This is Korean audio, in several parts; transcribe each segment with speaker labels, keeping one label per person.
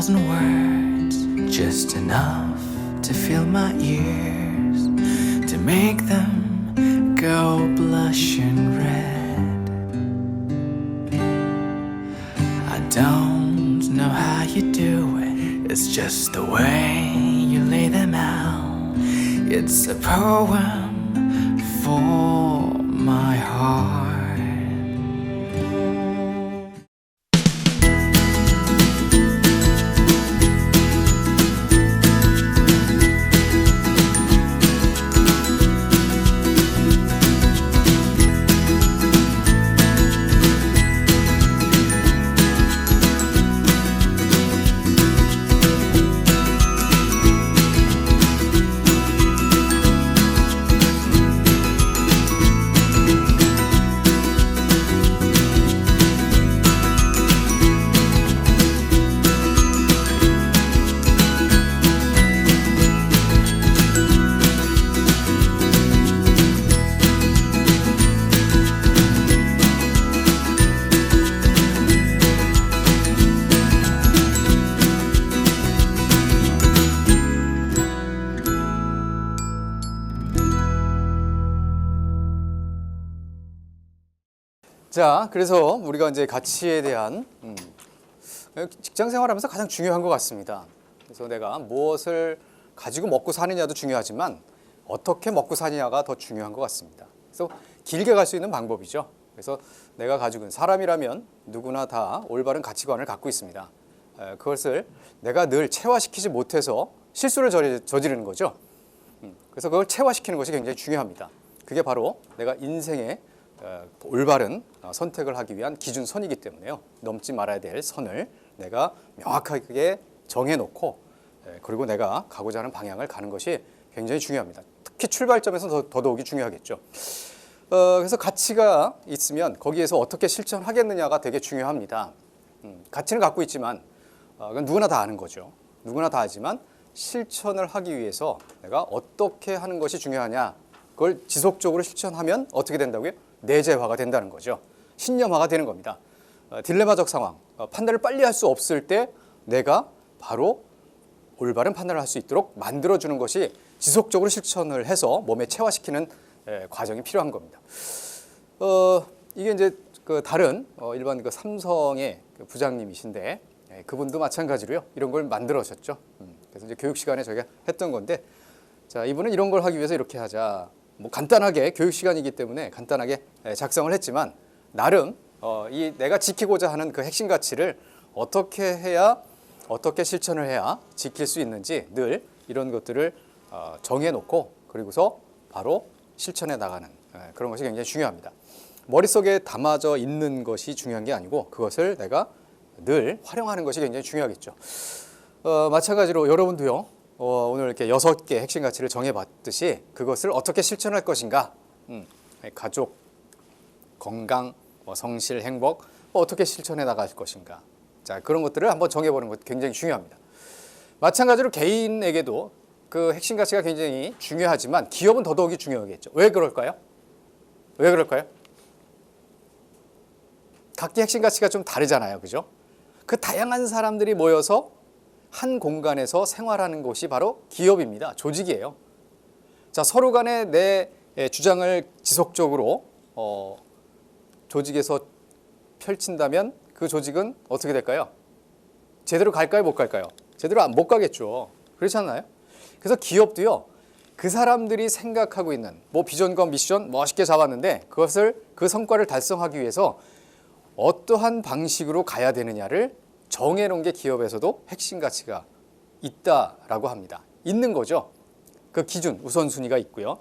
Speaker 1: 1,000 words, just enough to fill my ears, to make them go blushing red. I don't know how you do it, it's just the way you lay them out. It's a poem for my heart.
Speaker 2: 자, 그래서 우리가 이제 가치에 대한 직장 생활하면서 가장 중요한 것 같습니다. 그래서 내가 무엇을 가지고 먹고 사느냐도 중요하지만 어떻게 먹고 사느냐가 더 중요한 것 같습니다. 그래서 길게 갈 수 있는 방법이죠. 그래서 내가 가지고 있는 사람이라면 누구나 다 올바른 가치관을 갖고 있습니다. 그것을 내가 늘 체화시키지 못해서 실수를 저지르는 거죠. 그래서 그걸 체화시키는 것이 굉장히 중요합니다. 그게 바로 내가 인생의 올바른 선택을 하기 위한 기준선이기 때문에요. 넘지 말아야 될 선을 내가 명확하게 정해놓고 그리고 내가 가고자 하는 방향을 가는 것이 굉장히 중요합니다. 특히 출발점에서 더더욱이 중요하겠죠. 그래서 가치가 있으면 거기에서 어떻게 실천하겠느냐가 되게 중요합니다. 가치는 갖고 있지만 그건 누구나 다 아는 거죠. 누구나 다 알지만 실천을 하기 위해서 내가 어떻게 하는 것이 중요하냐, 그걸 지속적으로 실천하면 어떻게 된다고요? 내재화가 된다는 거죠. 신념화가 되는 겁니다. 딜레마적 상황, 판단을 빨리 할 수 없을 때 내가 바로 올바른 판단을 할 수 있도록 만들어주는 것이 지속적으로 실천을 해서 몸에 체화시키는 과정이 필요한 겁니다. 이게 이제 그 다른 일반 그 삼성의 그 부장님이신데 그분도 마찬가지로요. 이런 걸 만들어셨죠. 그래서 이제 교육 시간에 저희가 했던 건데, 자, 이분은 이런 걸 하기 위해서 이렇게 하자. 뭐 간단하게 교육 시간이기 때문에 간단하게 작성을 했지만 나름 이 내가 지키고자 하는 그 핵심 가치를 어떻게 해야, 어떻게 실천을 해야 지킬 수 있는지 늘 이런 것들을 정해놓고 그리고서 바로 실천해 나가는 그런 것이 굉장히 중요합니다. 머릿속에 담아져 있는 것이 중요한 게 아니고 그것을 내가 늘 활용하는 것이 굉장히 중요하겠죠. 마찬가지로 여러분도요. 오늘 이렇게 6개 핵심 가치를 정해봤듯이 그것을 어떻게 실천할 것인가, 가족, 건강, 성실, 행복, 어떻게 실천해 나갈 것인가, 자, 그런 것들을 한번 정해보는 것 굉장히 중요합니다. 마찬가지로 개인에게도 그 핵심 가치가 굉장히 중요하지만 기업은 더더욱이 중요하겠죠. 왜 그럴까요? 왜 그럴까요? 각기 핵심 가치가 좀 다르잖아요, 그죠? 그 다양한 사람들이 모여서 한 공간에서 생활하는 곳이 바로 기업입니다. 조직이에요. 자, 서로 간에 내 주장을 지속적으로 조직에서 펼친다면 그 조직은 어떻게 될까요? 제대로 갈까요? 못 갈까요? 제대로 못 가겠죠. 그렇지 않나요? 그래서 기업도요. 그 사람들이 생각하고 있는 뭐 비전과 미션 멋있게 잡았는데 그것을 그 성과를 달성하기 위해서 어떠한 방식으로 가야 되느냐를 정해놓은 게 기업에서도 핵심 가치가 있다라고 합니다. 있는 거죠. 그 기준, 우선순위가 있고요.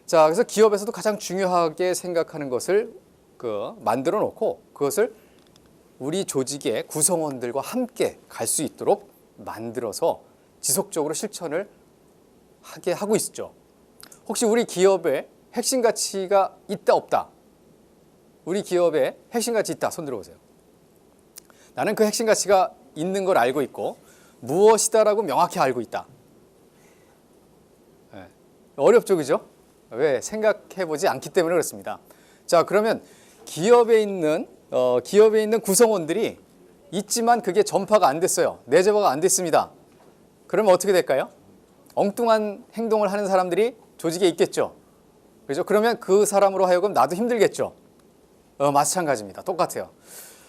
Speaker 2: 자, 그래서 기업에서도 가장 중요하게 생각하는 것을 만들어 놓고 그것을 우리 조직의 구성원들과 함께 갈 수 있도록 만들어서 지속적으로 실천을 하게 하고 있죠. 혹시 우리 기업에 핵심 가치가 있다, 없다? 우리 기업에 핵심 가치 있다. 손 들어보세요. 나는 그 핵심 가치가 있는 걸 알고 있고 무엇이다라고 명확히 알고 있다. 어렵죠, 그죠? 왜? 생각해보지 않기 때문에 그렇습니다. 자, 그러면 기업에 있는 구성원들이 있지만 그게 전파가 안 됐어요. 내재화가 안 됐습니다. 그러면 어떻게 될까요? 엉뚱한 행동을 하는 사람들이 조직에 있겠죠. 그죠? 그러면 그 사람으로 하여금 나도 힘들겠죠. 마찬가지입니다. 똑같아요.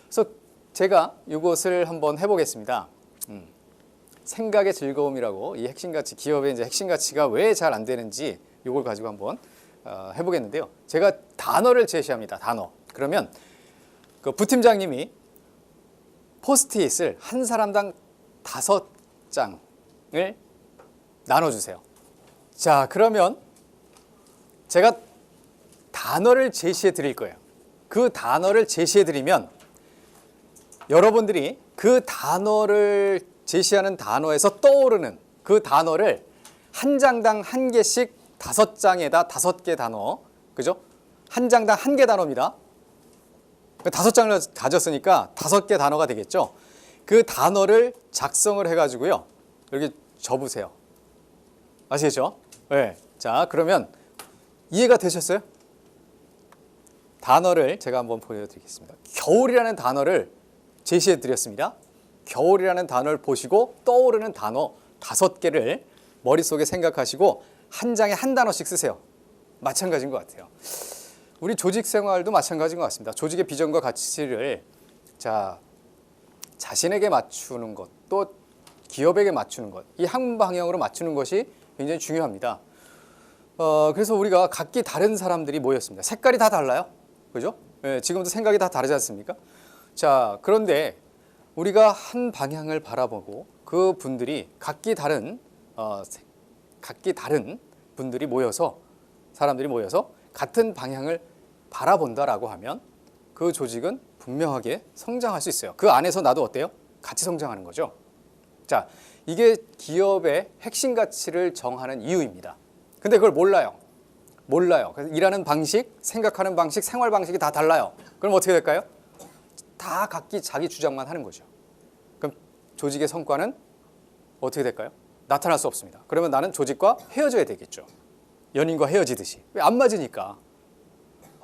Speaker 2: 그래서 제가 이것을 한번 해보겠습니다. 생각의 즐거움이라고 이 핵심 가치, 기업의 이제 핵심 가치가 왜 잘 안 되는지 이걸 가지고 한번 해보겠는데요. 제가 단어를 제시합니다. 단어. 그러면 그 부팀장님이 포스트잇을 한 사람당 5장을 나눠주세요. 자, 그러면 제가 단어를 제시해 드릴 거예요. 그 단어를 제시해 드리면 여러분들이 그 단어를 제시하는 단어에서 떠오르는 그 단어를 한 장당 한 개씩 5장에다 5개 단어, 그죠? 한 장당 1개 단어입니다. 5장을 가졌으니까 5개 단어가 되겠죠. 그 단어를 작성을 해가지고요. 여기 적으세요. 아시겠죠? 네. 자, 그러면 이해가 되셨어요? 단어를 제가 한번 보여드리겠습니다. 겨울이라는 단어를 제시해 드렸습니다. 겨울이라는 단어를 보시고 떠오르는 단어 5개를 머릿속에 생각하시고 한 장에 한 단어씩 쓰세요. 마찬가지인 것 같아요. 우리 조직 생활도 마찬가지인 것 같습니다. 조직의 비전과 가치를 자신에게 맞추는 것, 또 기업에게 맞추는 것, 이 한 방향으로 맞추는 것이 굉장히 중요합니다. 그래서 우리가 각기 다른 사람들이 모였습니다. 색깔이 다 달라요. 그죠? 네, 지금도 생각이 다 다르지 않습니까? 자, 그런데 우리가 한 방향을 바라보고 그 분들이 각기 다른 분들이 모여서 사람들이 모여서 같은 방향을 바라본다라고 하면 그 조직은 분명하게 성장할 수 있어요. 그 안에서 나도 어때요? 같이 성장하는 거죠. 자, 이게 기업의 핵심 가치를 정하는 이유입니다. 근데 그걸 몰라요. 그래서 일하는 방식, 생각하는 방식, 생활 방식이 다 달라요. 그럼 어떻게 될까요? 다 각기 자기 주장만 하는 거죠. 그럼 조직의 성과는 어떻게 될까요? 나타날 수 없습니다. 그러면 나는 조직과 헤어져야 되겠죠. 연인과 헤어지듯이. 왜 안 맞으니까.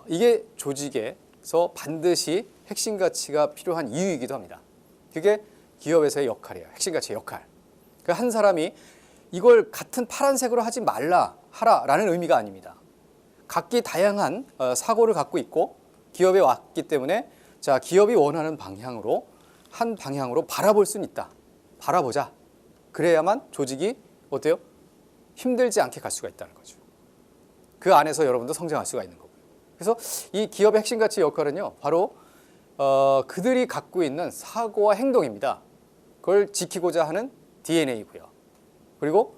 Speaker 2: 이게 조직에서 반드시 핵심 가치가 필요한 이유이기도 합니다. 그게 기업에서의 역할이에요. 핵심 가치의 역할. 그 한 사람이 이걸 같은 파란색으로 하지 말라, 하라라는 의미가 아닙니다. 각기 다양한 사고를 갖고 있고 기업에 왔기 때문에 자, 기업이 원하는 방향으로 한 방향으로 바라볼 수는 있다. 바라보자. 그래야만 조직이 어때요? 힘들지 않게 갈 수가 있다는 거죠. 그 안에서 여러분도 성장할 수가 있는 거고요. 그래서 이 기업의 핵심 가치 역할은요, 바로 그들이 갖고 있는 사고와 행동입니다. 그걸 지키고자 하는 DNA고요. 그리고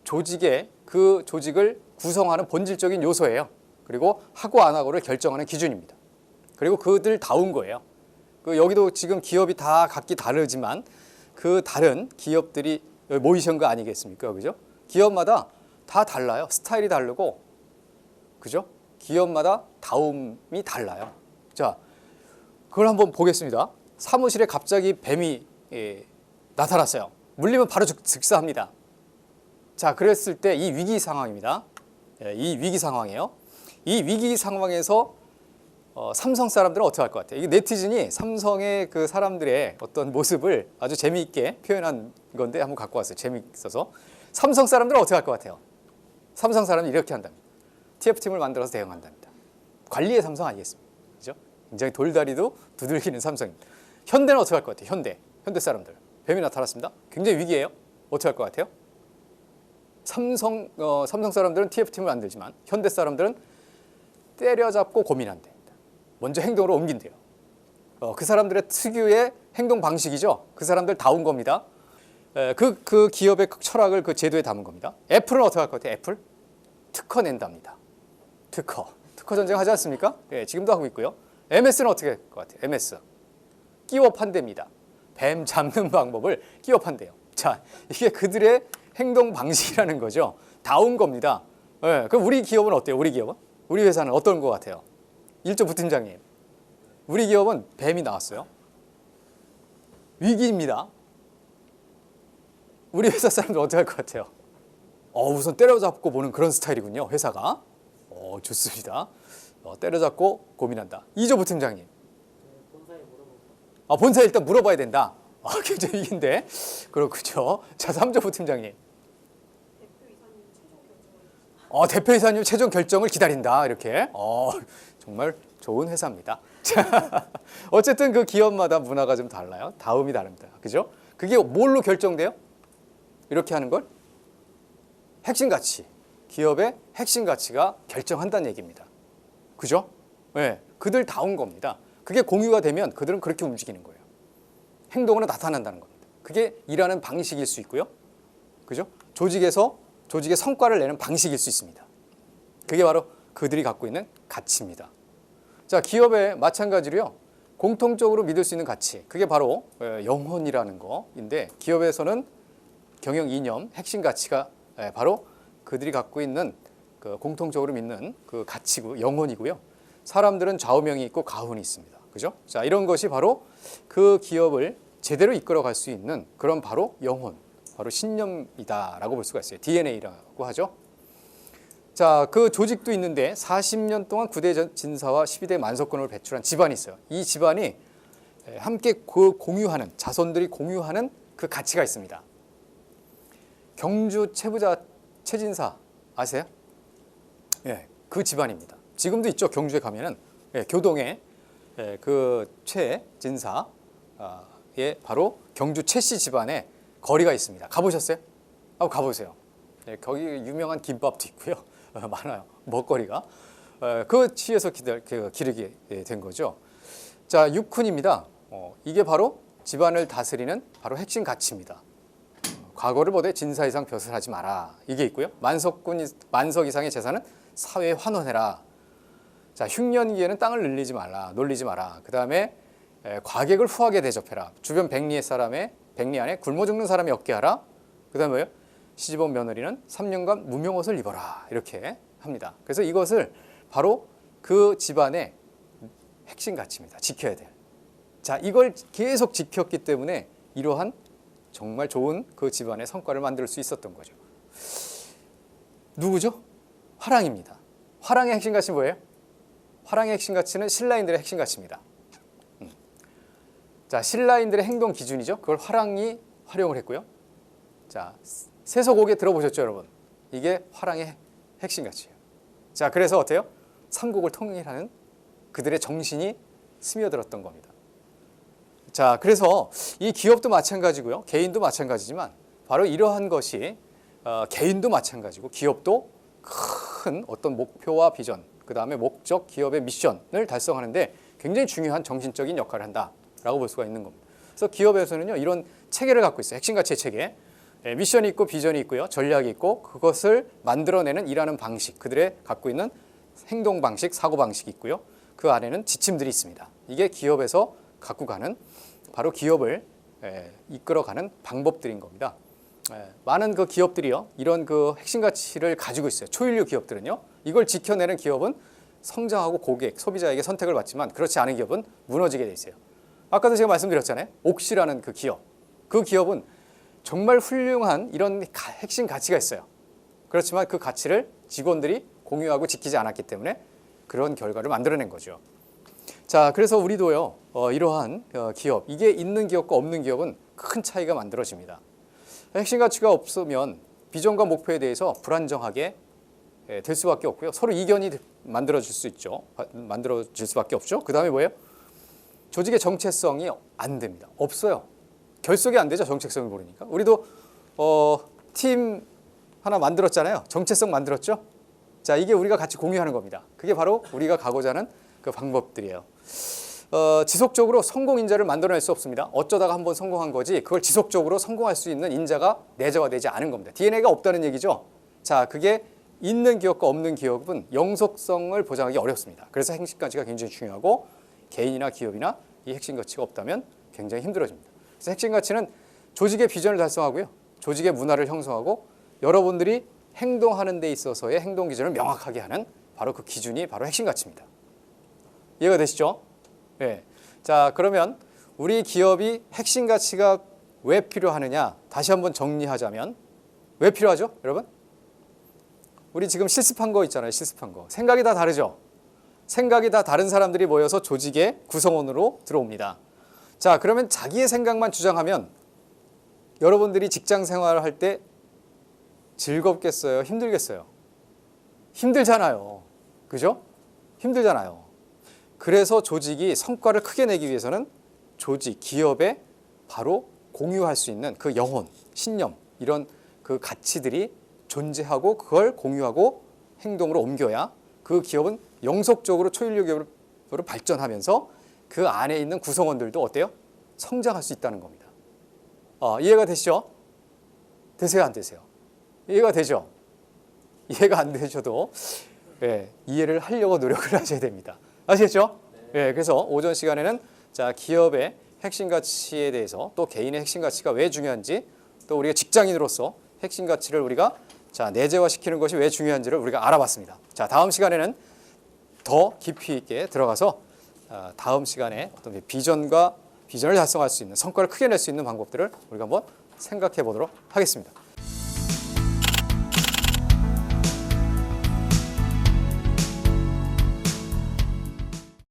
Speaker 2: 조직의 그 조직을 구성하는 본질적인 요소예요. 그리고 하고 안 하고를 결정하는 기준입니다. 그리고 그들다운 거예요. 여기도 지금 기업이 다 각기 다르지만 그 다른 기업들이 모이신 거 아니겠습니까? 그죠? 기업마다 다 달라요. 스타일이 다르고, 그죠? 기업마다 다움이 달라요. 자, 그걸 한번 보겠습니다. 사무실에 갑자기 뱀이 나타났어요. 물리면 바로 즉사합니다. 자, 그랬을 때 이 위기 상황입니다. 이 위기 상황이에요. 이 위기 상황에서 삼성 사람들은 어떻게 할 것 같아요? 이게 네티즌이 삼성의 그 사람들의 어떤 모습을 아주 재미있게 표현한 건데 한번 갖고 왔어요. 재미있어서. 삼성 사람들은 어떻게 할 것 같아요? 삼성 사람은 이렇게 한답니다. TF팀을 만들어서 대응한답니다. 관리의 삼성 아니겠습니까? 그죠? 굉장히 돌다리도 두들기는 삼성입니다. 현대는 어떻게 할 것 같아요? 현대 사람들. 뱀이 나타났습니다. 굉장히 위기예요. 어떻게 할 것 같아요? 삼성 사람들은 TF팀을 만들지만 현대 사람들은 때려잡고 고민한답니다. 먼저 행동으로 옮긴대요. 그 사람들의 특유의 행동 방식이죠. 그 사람들 다운 겁니다. 그 기업의 철학을 그 제도에 담은 겁니다. 애플은 어떻게 할 것 같아요? 애플? 특허 낸답니다. 특허 전쟁 하지 않습니까? 예, 지금도 하고 있고요. MS는 어떻게 할 것 같아요? MS. 끼워 판대입니다. 뱀 잡는 방법을 끼워 판대요. 자, 이게 그들의 행동 방식이라는 거죠. 다운 겁니다. 예, 그럼 우리 기업은 어때요? 우리 기업은? 우리 회사는 어떤 것 같아요? 일조 부팀장님. 우리 기업은 뱀이 나왔어요. 위기입니다. 우리 회사 사람들 어떻게 할 것 같아요? 우선 때려잡고 보는 그런 스타일이군요. 회사가. 좋습니다. 때려잡고 고민한다. 이조 부팀장님. 본사에 일단 물어봐야 된다. 굉장히 위기인데. 그렇군요. 자, 삼조부 팀장님. 대표이사님 최종 결정을 기다린다. 이렇게. 정말 좋은 회사입니다. 자, 어쨌든 그 기업마다 문화가 좀 달라요. 다음이 다릅니다. 그죠? 그게 뭘로 결정돼요? 이렇게 하는 걸? 핵심 가치. 기업의 핵심 가치가 결정한다는 얘기입니다. 그죠? 네, 그들 다운 겁니다. 그게 공유가 되면 그들은 그렇게 움직이는 거예요. 행동으로 나타난다는 겁니다. 그게 일하는 방식일 수 있고요. 그죠? 조직의 성과를 내는 방식일 수 있습니다. 그게 바로 그들이 갖고 있는 가치입니다. 자, 기업에 마찬가지로요. 공통적으로 믿을 수 있는 가치. 그게 바로 영혼이라는 거인데 기업에서는 경영 이념, 핵심 가치가 바로 그들이 갖고 있는 그 공통적으로 믿는 그 가치고 영혼이고요. 사람들은 좌우명이 있고 가훈이 있습니다. 그죠? 자, 이런 것이 바로 그 기업을 제대로 이끌어갈 수 있는 그런 바로 영혼, 바로 신념이다라고 볼 수가 있어요. DNA라고 하죠. 자, 그 조직도 있는데 40년 동안 9대 진사와 12대 만석군을 배출한 집안이 있어요. 이 집안이 함께 공유하는, 자손들이 공유하는 그 가치가 있습니다. 경주 최부자 최진사 아세요? 예, 그 집안입니다. 지금도 있죠. 경주에 가면은 교동에 그 최진사의 바로 경주 최씨 집안에 거리가 있습니다. 가보셨어요? 한번 가보세요. 거기 유명한 김밥도 있고요. 많아요. 먹거리가. 그 시에서 기르게 된 거죠. 자, 육훈입니다. 이게 바로 집안을 다스리는 바로 핵심 가치입니다. 과거를 보되 진사 이상 벼슬 하지 마라. 이게 있고요. 만석 이상의 재산은 사회에 환원해라. 자, 흉년기에는 땅을 늘리지 말라. 놀리지 마라. 그 다음에 과객을 후하게 대접해라. 주변 백리 안에 굶어 죽는 사람이 없게 하라. 그 다음에 뭐예요? 시집온 며느리는 3년간 무명옷을 입어라. 이렇게 합니다. 그래서 이것을 바로 그 집안의 핵심 가치입니다. 지켜야 돼요. 자, 이걸 계속 지켰기 때문에 이러한 정말 좋은 그 집안의 성과를 만들 수 있었던 거죠. 누구죠? 화랑입니다. 화랑의 핵심 가치는 뭐예요? 화랑의 핵심 가치는 신라인들의 핵심 가치입니다. 자, 신라인들의 행동 기준이죠. 그걸 화랑이 활용을 했고요. 자, 세속옥에 들어보셨죠, 여러분? 이게 화랑의 핵심 가치예요. 자, 그래서 어때요? 삼국을 통일하는 그들의 정신이 스며들었던 겁니다. 자, 그래서 이 기업도 마찬가지고요. 개인도 마찬가지지만 바로 이러한 것이 개인도 마찬가지고 기업도 큰 어떤 목표와 비전, 그 다음에 목적, 기업의 미션을 달성하는데 굉장히 중요한 정신적인 역할을 한다라고 볼 수가 있는 겁니다. 그래서 기업에서는요, 이런 체계를 갖고 있어요. 핵심 가치의 체계. 미션이 있고 비전이 있고요. 전략이 있고 그것을 만들어내는 일하는 방식, 그들의 갖고 있는 행동 방식, 사고 방식이 있고요. 그 안에는 지침들이 있습니다. 이게 기업에서 갖고 가는 바로 기업을 이끌어가는 방법들인 겁니다. 많은 그 기업들이요, 이런 그 핵심 가치를 가지고 있어요. 초일류 기업들은요, 이걸 지켜내는 기업은 성장하고 고객, 소비자에게 선택을 받지만 그렇지 않은 기업은 무너지게 돼 있어요. 아까도 제가 말씀드렸잖아요. 옥시라는 그 기업, 그 기업은 정말 훌륭한 이런 핵심 가치가 있어요. 그렇지만 그 가치를 직원들이 공유하고 지키지 않았기 때문에 그런 결과를 만들어낸 거죠. 자, 그래서 우리도요, 이러한 기업, 이게 있는 기업과 없는 기업은 큰 차이가 만들어집니다. 핵심 가치가 없으면 비전과 목표에 대해서 불안정하게 될 수밖에 없고요. 서로 이견이 만들어질 수 있죠. 만들어질 수밖에 없죠. 그 다음에 뭐예요? 조직의 정체성이 안 됩니다. 없어요. 결속이 안 되죠. 정체성을 모르니까. 우리도 팀 하나 만들었잖아요. 정체성 만들었죠. 자, 이게 우리가 같이 공유하는 겁니다. 그게 바로 우리가 가고자 하는 그 방법들이에요. 지속적으로 성공 인자를 만들어낼 수 없습니다. 어쩌다가 한번 성공한 거지 그걸 지속적으로 성공할 수 있는 인자가 내재화되지 않은 겁니다. DNA가 없다는 얘기죠. 자, 그게 있는 기업과 없는 기업은 영속성을 보장하기 어렵습니다. 그래서 핵심 가치가 굉장히 중요하고 개인이나 기업이나 이 핵심 가치가 없다면 굉장히 힘들어집니다. 그래서 핵심 가치는 조직의 비전을 달성하고요. 조직의 문화를 형성하고 여러분들이 행동하는 데 있어서의 행동 기준을 명확하게 하는 바로 그 기준이 바로 핵심 가치입니다. 이해가 되시죠? 네. 자, 그러면 우리 기업이 핵심 가치가 왜 필요하느냐 다시 한번 정리하자면 왜 필요하죠, 여러분? 우리 지금 실습한 거 있잖아요. 실습한 거. 생각이 다 다르죠? 생각이 다 다른 사람들이 모여서 조직의 구성원으로 들어옵니다. 자, 그러면 자기의 생각만 주장하면 여러분들이 직장 생활을 할 때 즐겁겠어요? 힘들겠어요? 힘들잖아요. 그죠? 힘들잖아요. 그래서 조직이 성과를 크게 내기 위해서는 조직, 기업에 바로 공유할 수 있는 그 영혼, 신념, 이런 그 가치들이 존재하고 그걸 공유하고 행동으로 옮겨야 그 기업은 영속적으로 초일류 기업으로 발전하면서 그 안에 있는 구성원들도 어때요? 성장할 수 있다는 겁니다. 이해가 되시죠? 되세요, 안 되세요? 이해가 되죠? 이해가 안 되셔도 이해를 하려고 노력을 하셔야 됩니다. 아시겠죠? 그래서 오전 시간에는 자, 기업의 핵심 가치에 대해서 또 개인의 핵심 가치가 왜 중요한지 또 우리가 직장인으로서 핵심 가치를 우리가 자, 내재화시키는 것이 왜 중요한지를 우리가 알아봤습니다. 자, 다음 시간에는 더 깊이 있게 들어가서 다음 시간에 어떤 비전을 달성할 수 있는 성과를 크게 낼 수 있는 방법들을 우리가 한번 생각해 보도록 하겠습니다.